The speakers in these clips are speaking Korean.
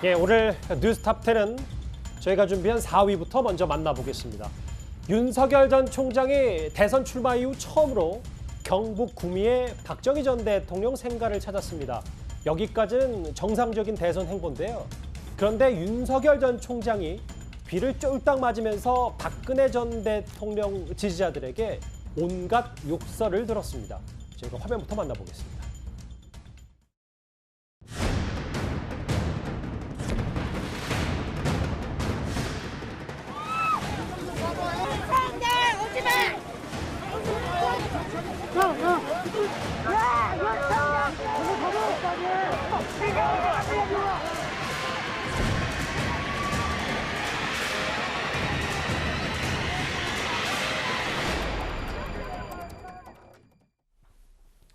예, 오늘 뉴스탑10은 저희가 준비한 4위부터 먼저 만나보겠습니다. 윤석열 전 총장이 대선 출마 이후 처음으로 경북 구미의 박정희 전 대통령 생가를 찾았습니다. 여기까지는 정상적인 대선 행보인데요. 그런데 윤석열 전 총장이 비를 쫄딱 맞으면서 박근혜 전 대통령 지지자들에게 온갖 욕설을 들었습니다. 저희가 화면부터 만나보겠습니다.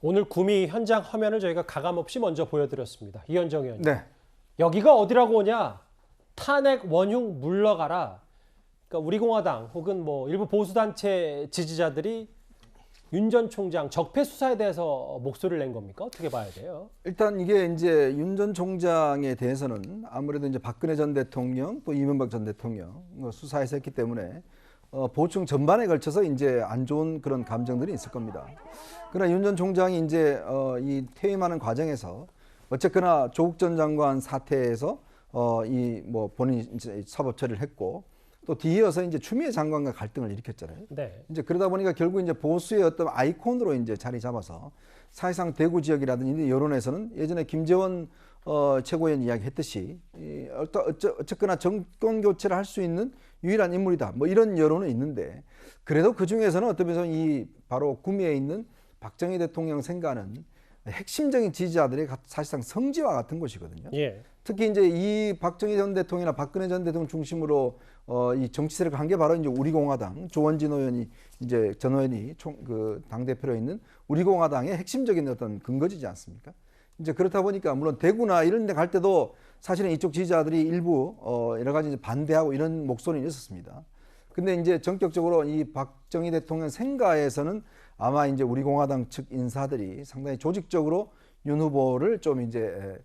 오늘 구미 현장 화면을 저희가 가감없이 먼저 보여드렸습니다. 이현정 의원님. 네. 여기가 어디라고 오냐? 탄핵 원흉 물러가라. 그러니까 우리공화당 혹은 뭐 일부 보수단체 지지자들이 윤 전 총장 적폐 수사에 대해서 목소리를 낸 겁니까? 어떻게 봐야 돼요? 일단 이게 이제 윤 전 총장에 대해서는 아무래도 이제 박근혜 전 대통령 또 이명박 전 대통령 수사에서 했기 때문에 보충 전반에 걸쳐서 이제 안 좋은 그런 감정들이 있을 겁니다. 그러나 윤 전 총장이 이제 이 퇴임하는 과정에서 어쨌거나 조국 전 장관 사태에서 이 뭐 본인이 이제 사법 처리를 했고 또 뒤이어서 이제 추미애 장관과 갈등을 일으켰잖아요. 네. 이제 그러다 보니까 결국 이제 보수의 어떤 아이콘으로 이제 자리 잡아서 사실상 대구 지역이라든지 여론에서는 예전에 김재원 최고위원 이야기했듯이 어쨌거나 정권 교체를 할 수 있는 유일한 인물이다. 뭐 이런 여론은 있는데 그래도 그 중에서는 어떤 면에서 이 바로 구미에 있는 박정희 대통령 생가는 핵심적인 지지자들의 사실상 성지와 같은 곳이거든요. 예. 특히 이제 이 박정희 전 대통령이나 박근혜 전 대통령 중심으로 이 정치 세력을 한 게 바로 이제 우리공화당 조원진 의원이 이제 전 의원이 그 당 대표로 있는 우리공화당의 핵심적인 어떤 근거지지 않습니까? 이제 그렇다 보니까 물론 대구나 이런 데 갈 때도 사실은 이쪽 지지자들이 일부 여러 가지 이제 반대하고 이런 목소리는 있었습니다. 근데 이제 전격적으로 이 박정희 대통령 생가에서는 아마 이제 우리공화당 측 인사들이 상당히 조직적으로 윤 후보를 좀 이제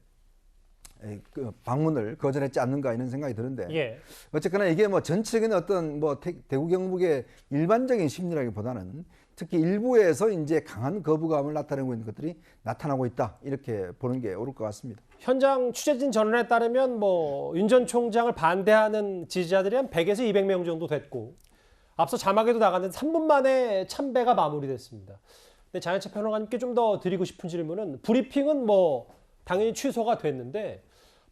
그 방문을 거절했지 않는가 이런 생각이 드는데 예. 어쨌거나 이게 뭐 전체적인 어떤 뭐 대구 경북의 일반적인 심리라기보다는 특히 일부에서 이제 강한 거부감을 나타내고 있는 것들이 나타나고 있다 이렇게 보는 게 옳을 것 같습니다. 현장 취재진 전언에 따르면 뭐 윤 전 총장을 반대하는 지지자들이 한 100에서 200명 정도 됐고 앞서 자막에도 나갔는데 3분 만에 참배가 마무리됐습니다. 근데 장현철 평론가님께 좀 더 드리고 싶은 질문은 브리핑은 뭐 당연히 취소가 됐는데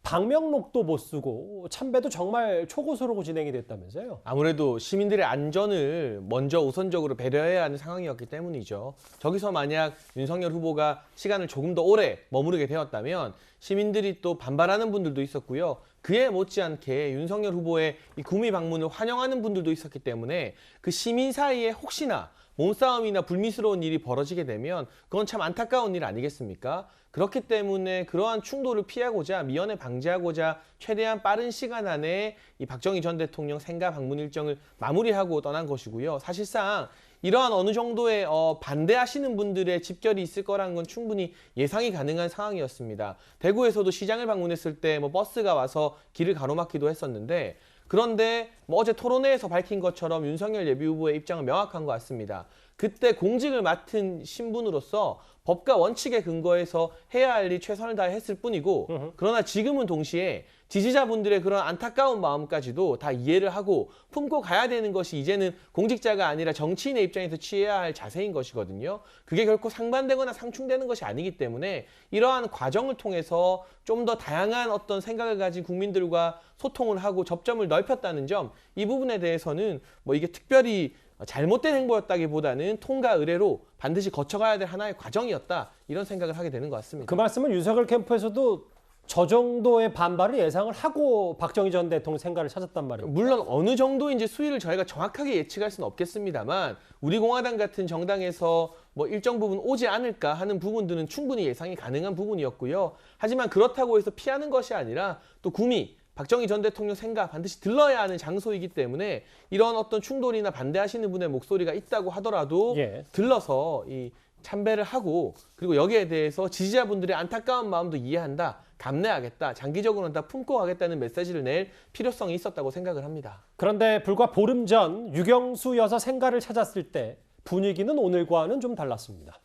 방명록도 못 쓰고 참배도 정말 초고속으로 진행이 됐다면서요? 아무래도 시민들의 안전을 먼저 우선적으로 배려해야 하는 상황이었기 때문이죠. 저기서 만약 윤석열 후보가 시간을 조금 더 오래 머무르게 되었다면 시민들이 또 반발하는 분들도 있었고요. 그에 못지않게 윤석열 후보의 이 구미 방문을 환영하는 분들도 있었기 때문에 그 시민 사이에 혹시나 몸싸움이나 불미스러운 일이 벌어지게 되면 그건 참 안타까운 일 아니겠습니까? 그렇기 때문에 그러한 충돌을 피하고자 미연에 방지하고자 최대한 빠른 시간 안에 이 박정희 전 대통령 생가 방문 일정을 마무리하고 떠난 것이고요. 사실상 이러한 어느 정도의 반대하시는 분들의 집결이 있을 거라는 건 충분히 예상이 가능한 상황이었습니다. 대구에서도 시장을 방문했을 때 뭐 버스가 와서 길을 가로막기도 했었는데 그런데 뭐 어제 토론회에서 밝힌 것처럼 윤석열 예비후보의 입장은 명확한 것 같습니다. 그때 공직을 맡은 신분으로서 법과 원칙에 근거해서 해야 할 일 최선을 다해 했을 뿐이고 그러나 지금은 동시에 지지자분들의 그런 안타까운 마음까지도 다 이해를 하고 품고 가야 되는 것이 이제는 공직자가 아니라 정치인의 입장에서 취해야 할 자세인 것이거든요. 그게 결코 상반되거나 상충되는 것이 아니기 때문에 이러한 과정을 통해서 좀 더 다양한 어떤 생각을 가진 국민들과 소통을 하고 접점을 넓혔다는 점, 이 부분에 대해서는 뭐 이게 특별히 잘못된 행보였다기보다는 통과 의례로 반드시 거쳐가야 될 하나의 과정이었다 이런 생각을 하게 되는 것 같습니다. 그 말씀은 윤석열 캠프에서도 저 정도의 반발을 예상을 하고 박정희 전 대통령 생가를 찾았단 말이에요. 물론 어느 정도인지 수위를 저희가 정확하게 예측할 수는 없겠습니다만 우리공화당 같은 정당에서 뭐 일정 부분 오지 않을까 하는 부분들은 충분히 예상이 가능한 부분이었고요. 하지만 그렇다고 해서 피하는 것이 아니라 또 구미 박정희 전 대통령 생가 반드시 들러야 하는 장소이기 때문에 이런 어떤 충돌이나 반대하시는 분의 목소리가 있다고 하더라도 들러서 이 참배를 하고 그리고 여기에 대해서 지지자분들의 안타까운 마음도 이해한다. 감내하겠다, 장기적으로는 다 품고 가겠다는 메시지를 낼 필요성이 있었다고 생각을 합니다. 그런데 불과 보름 전 유경수 여사 생가를 찾았을 때 분위기는 오늘과는 좀 달랐습니다.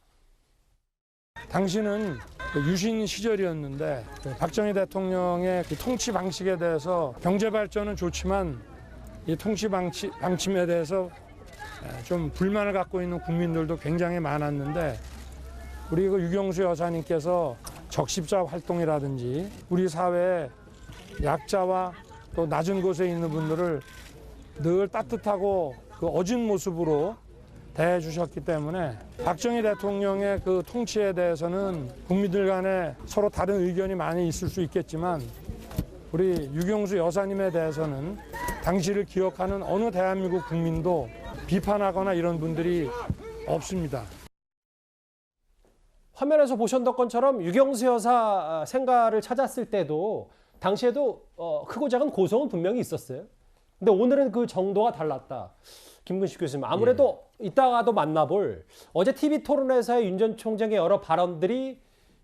당시는 유신 시절이었는데 박정희 대통령의 그 통치 방식에 대해서 경제 발전은 좋지만 이 통치 방침에 대해서 좀 불만을 갖고 있는 국민들도 굉장히 많았는데 우리 그 유경수 여사님께서 적십자 활동이라든지 우리 사회의 약자와 또 낮은 곳에 있는 분들을 늘 따뜻하고 그 어진 모습으로 대해 주셨기 때문에 박정희 대통령의 그 통치에 대해서는 국민들 간에 서로 다른 의견이 많이 있을 수 있겠지만 우리 유경수 여사님에 대해서는 당시를 기억하는 어느 대한민국 국민도 비판하거나 이런 분들이 없습니다. 화면에서 보셨던 것처럼 유경수 여사 생가를 찾았을 때도 당시에도 크고 작은 고성은 분명히 있었어요. 근데 오늘은 그 정도가 달랐다. 김근식 교수님, 아무래도 이따가도 만나볼 어제 TV 토론회에서의 윤 전 총장의 여러 발언들이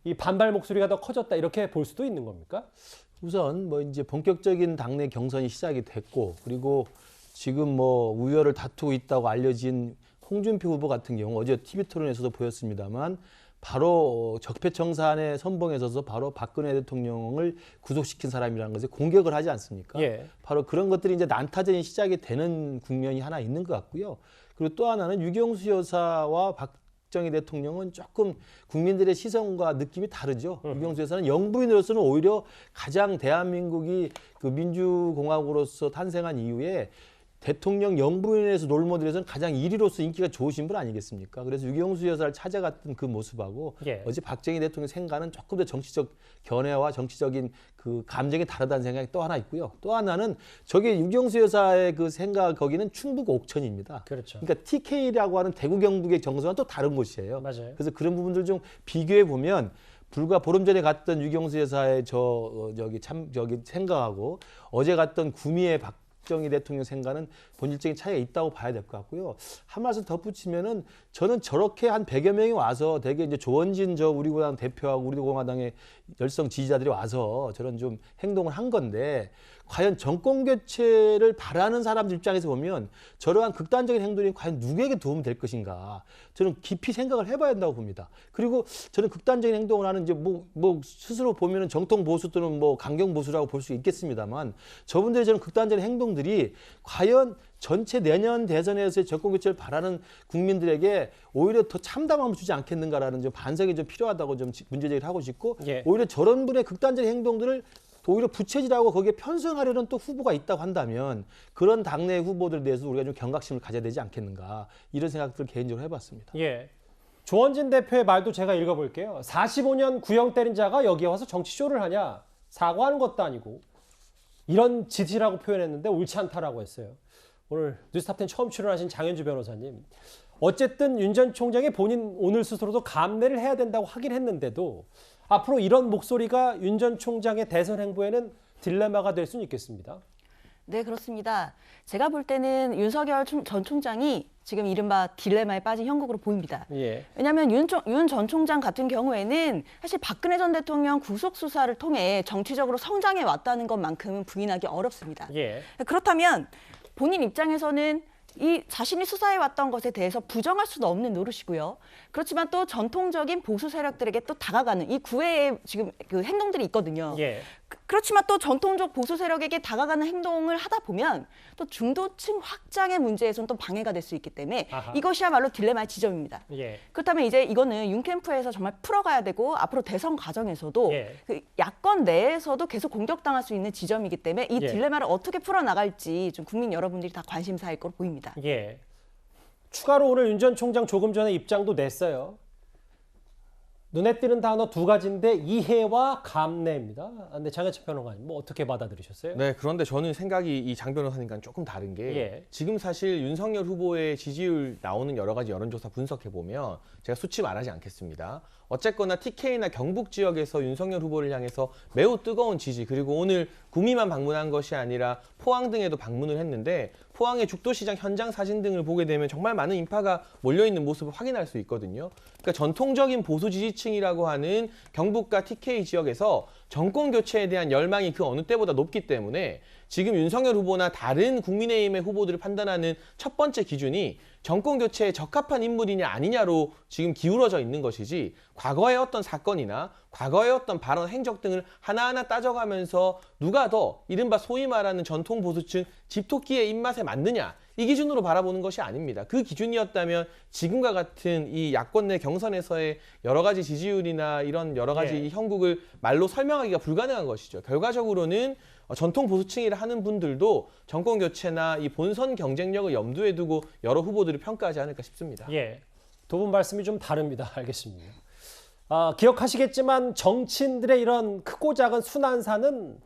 이 반발 목소리가 더 커졌다 이렇게 볼 수도 있는 겁니까? 우선 뭐 이제 본격적인 당내 경선이 시작이 됐고 그리고 지금 뭐 우열을 다투고 있다고 알려진 홍준표 후보 같은 경우 어제 TV 토론에서도 보였습니다만 바로 적폐청산의 선봉에 서서 바로 박근혜 대통령을 구속시킨 사람이라는 것에 공격을 하지 않습니까? 예. 바로 그런 것들이 이제 난타전이 시작이 되는 국면이 하나 있는 것 같고요. 그리고 또 하나는 유경수 여사와 박정희 대통령은 조금 국민들의 시선과 느낌이 다르죠. 유경수 여사는 영부인으로서는 오히려 가장 대한민국이 그 민주공화국으로서 탄생한 이후에 대통령 영부인에서 롤모델에서는 가장 1위로서 인기가 좋으신 분 아니겠습니까? 그래서 유경수 여사를 찾아갔던 그 모습하고 어제 박정희 대통령 생각은 조금 더 정치적 견해와 정치적인 그 감정이 다르다는 생각이 또 하나 있고요. 또 하나는 저게 유경수 여사의 그 생각 거기는 충북 옥천입니다. 그렇죠. 그러니까 TK라고 하는 대구 경북의 정서와는 또 다른 곳이에요. 맞아요. 그래서 그런 부분들 좀 비교해 보면 불과 보름 전에 갔던 유경수 여사의 저기 생각하고 어제 갔던 구미의 박정희 대통령 생각은 본질적인 차이가 있다고 봐야 될 것 같고요. 한 말씀 덧붙이면은 저는 저렇게 한 100여 명이 와서 대개 이제 조원진 우리공화당 대표하고 우리공화당의 열성 지지자들이 와서 저런 좀 행동을 한 건데 과연 정권 교체를 바라는 사람들 입장에서 보면 저러한 극단적인 행동이 과연 누구에게 도움이 될 것인가 저는 깊이 생각을 해봐야 한다고 봅니다. 그리고 저는 극단적인 행동을 하는 이제 뭐 스스로 보면은 정통 보수 또는 뭐 강경 보수라고 볼 수 있겠습니다만 저분들의 저는 극단적인 행동들이 과연 전체 내년 대선에서의 정권 교체를 바라는 국민들에게 오히려 더 참담함을 주지 않겠는가라는 좀 반성이 좀 필요하다고 좀 문제제기를 하고 싶고 오히려 저런 분의 극단적인 행동들을 오히려 부채질하고 거기에 편승하려는 또 후보가 있다고 한다면 그런 당내 후보들에 대해서 우리가 좀 경각심을 가져야 되지 않겠는가 이런 생각들을 개인적으로 해봤습니다. 예. 조원진 대표의 말도 제가 읽어볼게요. 45년 구형 때린 자가 여기에 와서 정치쇼를 하냐? 사과하는 것도 아니고 이런 짓이라고 표현했는데 옳지 않다라고 했어요. 오늘 뉴스탑10 처음 출연하신 장현주 변호사님. 어쨌든 윤 전 총장이 본인 오늘 스스로도 감내를 해야 된다고 하긴 했는데도 앞으로 이런 목소리가 윤 전 총장의 대선 행보에는 딜레마가 될 수는 있겠습니다. 네, 그렇습니다. 제가 볼 때는 윤석열 전 총장이 지금 이른바 딜레마에 빠진 형국으로 보입니다. 예. 왜냐하면 윤 전 총장 같은 경우에는 사실 박근혜 전 대통령 구속 수사를 통해 정치적으로 성장해 왔다는 것만큼은 부인하기 어렵습니다. 예. 그렇다면 본인 입장에서는 이 자신이 수사해 왔던 것에 대해서 부정할 수도 없는 노릇이고요. 그렇지만 또 전통적인 보수 세력들에게 또 다가가는 이 구애의 지금 그 행동들이 있거든요. 예. 그렇지만 또 전통적 보수 세력에게 다가가는 행동을 하다 보면 또 중도층 확장의 문제에서는 또 방해가 될 수 있기 때문에 이것이야말로 딜레마의 지점입니다. 예. 그렇다면 이제 이거는 윤 캠프에서 정말 풀어가야 되고 앞으로 대선 과정에서도 그 야권 내에서도 계속 공격당할 수 있는 지점이기 때문에 이 딜레마를 어떻게 풀어나갈지 좀 국민 여러분들이 다 관심사일 거로 보입니다. 예. 추가로 오늘 윤 전 총장 조금 전에 입장도 냈어요. 눈에 띄는 단어 두 가지인데 이해와 감내입니다. 근데 장혜철 평론가님 뭐 어떻게 받아들이셨어요? 네, 그런데 저는 생각이 이 장 변호사님과는 조금 다른 게 지금 사실 윤석열 후보의 지지율 나오는 여러 가지 여론조사 분석해 보면 제가 수치 말하지 않겠습니다. 어쨌거나 TK나 경북 지역에서 윤석열 후보를 향해서 매우 뜨거운 지지 그리고 오늘 구미만 방문한 것이 아니라 포항 등에도 방문을 했는데 포항의 죽도시장 현장 사진 등을 보게 되면 정말 많은 인파가 몰려있는 모습을 확인할 수 있거든요. 그러니까 전통적인 보수 지지층이라고 하는 경북과 TK 지역에서 정권 교체에 대한 열망이 그 어느 때보다 높기 때문에 지금 윤석열 후보나 다른 국민의힘의 후보들을 판단하는 첫 번째 기준이 정권 교체에 적합한 인물이냐 아니냐로 지금 기울어져 있는 것이지 과거의 어떤 사건이나 과거의 어떤 발언, 행적 등을 하나하나 따져가면서 누가 더 이른바 소위 말하는 전통 보수층 집토끼의 입맛에 맞느냐 이 기준으로 바라보는 것이 아닙니다. 그 기준이었다면 지금과 같은 이 야권 내 경선에서의 여러 가지 지지율이나 이런 여러 가지 형국을 말로 설명하기가 불가능한 것이죠. 결과적으로는 전통 보수층이라 하는 분들도 정권 교체나 이 본선 경쟁력을 염두에 두고 여러 후보들을 평가하지 않을까 싶습니다. 예, 두 분 말씀이 좀 다릅니다. 알겠습니다. 기억하시겠지만 정치인들의 이런 크고 작은 순환사는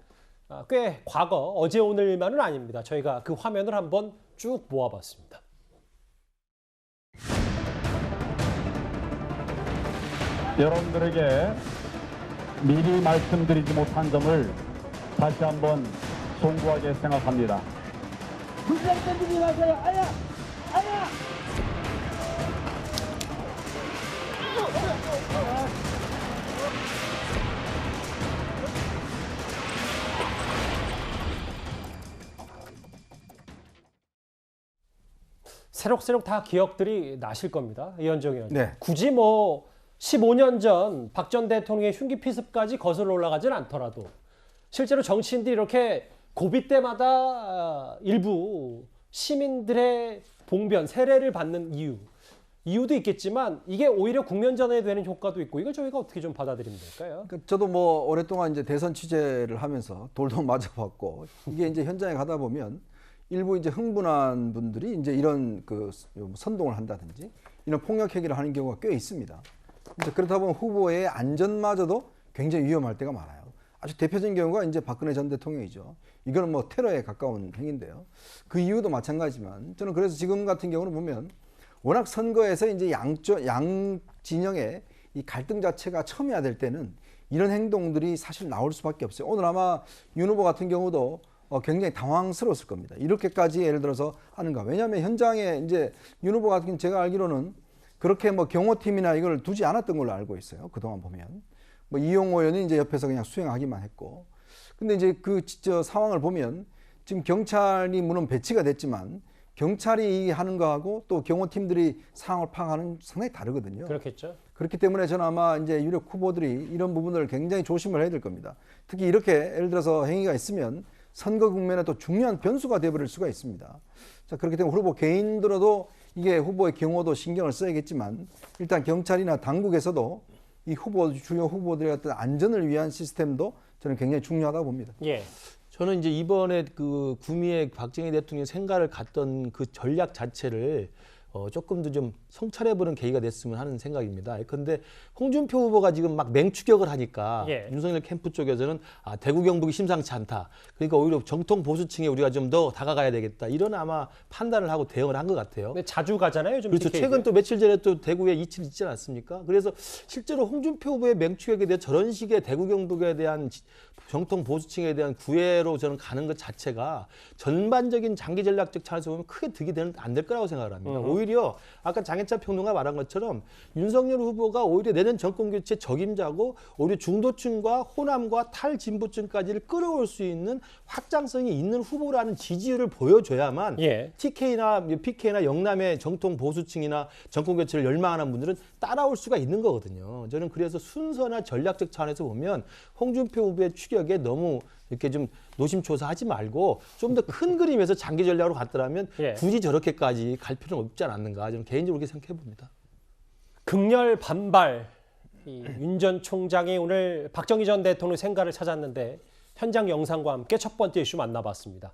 꽤 과거, 어제 오늘만은 아닙니다. 저희가 그 화면을 한번 쭉 모아봤습니다. 여러분들에게 미리 말씀드리지 못한 점을 다시 한번 송구하게 생각합니다. 불쌍 던지지 마세요. 아야! 아야! 새록새록 다 기억들이 나실 겁니다. 이현정 의원. 네. 굳이 뭐 15년 전 박 전 대통령의 흉기 피습까지 거슬러 올라가진 않더라도 실제로 정치인들이 이렇게 고비 때마다 일부 시민들의 봉변, 세례를 받는 이유도 있겠지만 이게 오히려 국면전에 되는 효과도 있고 이걸 저희가 어떻게 좀 받아들이면 될까요? 그러니까 저도 뭐 오랫동안 이제 대선 취재를 하면서 돌도 맞아봤고 이게 이제 현장에 가다 보면 일부 이제 흥분한 분들이 이제 이런 그 선동을 한다든지 이런 폭력 행위를 하는 경우가 꽤 있습니다. 이제 그렇다 보면 후보의 안전마저도 굉장히 위험할 때가 많아요. 아주 대표적인 경우가 이제 박근혜 전 대통령이죠. 이거는 뭐 테러에 가까운 행위인데요. 그 이유도 마찬가지지만 저는 그래서 지금 같은 경우는 보면 워낙 선거에서 이제 양 진영의 이 갈등 자체가 첨예화될 때는 이런 행동들이 사실 나올 수밖에 없어요. 오늘 아마 윤 후보 같은 경우도 굉장히 당황스러웠을 겁니다. 이렇게까지 예를 들어서 하는가. 왜냐하면 현장에 이제 윤 후보 같은 경우는 제가 알기로는 그렇게 뭐 경호팀이나 이걸 두지 않았던 걸로 알고 있어요. 그동안 보면. 뭐 이용호 의원이 이제 옆에서 그냥 수행하기만 했고. 근데 이제 그 상황을 보면 지금 경찰이 물론 배치가 됐지만 경찰이 하는 거하고 또 경호팀들이 상황을 파악하는 상당히 다르거든요. 그렇겠죠. 그렇기 때문에 저는 아마 이제 유력 후보들이 이런 부분을 굉장히 조심을 해야 될 겁니다. 특히 이렇게 예를 들어서 행위가 있으면 선거 국면에 또 중요한 변수가 되어버릴 수가 있습니다. 자, 그렇기 때문에 후보 개인들어도 이게 후보의 경호도 신경을 써야겠지만 일단 경찰이나 당국에서도 이 주요 후보들의 어떤 안전을 위한 시스템도 저는 굉장히 중요하다고 봅니다. 예. 저는 이제 이번에 그 구미의 박정희 대통령 생가를 갔던 그 전략 자체를 조금 더 좀 성찰해보는 계기가 됐으면 하는 생각입니다. 그런데 홍준표 후보가 지금 막 맹추격을 하니까 윤석열 캠프 쪽에서는 대구 경북이 심상치 않다. 그러니까 오히려 정통 보수층에 우리가 좀 더 다가가야 되겠다. 이런 아마 판단을 하고 대응을 한 것 같아요. 근데 자주 가잖아요. 좀 그렇죠. TK. 최근 또 며칠 전에 또 대구에 이칠 있지 않았습니까? 그래서 실제로 홍준표 후보의 맹추격에 대해 저런 식의 대구 경북에 대한 정통 보수층에 대한 구애로 저는 가는 것 자체가 전반적인 장기 전략적 차원에서 보면 크게 득이 안 될 거라고 생각을 합니다. 오히려 아까 장해찬 평론가 말한 것처럼 윤석열 후보가 오히려 내년 정권 교체 적임자고 오히려 중도층과 호남과 탈진보층까지를 끌어올 수 있는 확장성이 있는 후보라는 지지율을 보여줘야만 TK나 PK나 영남의 정통 보수층이나 정권 교체를 열망하는 분들은 따라올 수가 있는 거거든요. 저는 그래서 순서나 전략적 차원에서 보면 홍준표 후보의 추격에 너무 이렇게 좀 노심초사하지 말고 좀 더 큰 그림에서 장기 전략으로 갔더라면 굳이 저렇게까지 갈 필요는 없지 않았는가 저는 개인적으로 그렇게 생각해 봅니다. 극렬 반발. 윤 전 총장이 오늘 박정희 전 대통령 생가를 찾았는데 현장 영상과 함께 첫 번째 이슈 만나봤습니다.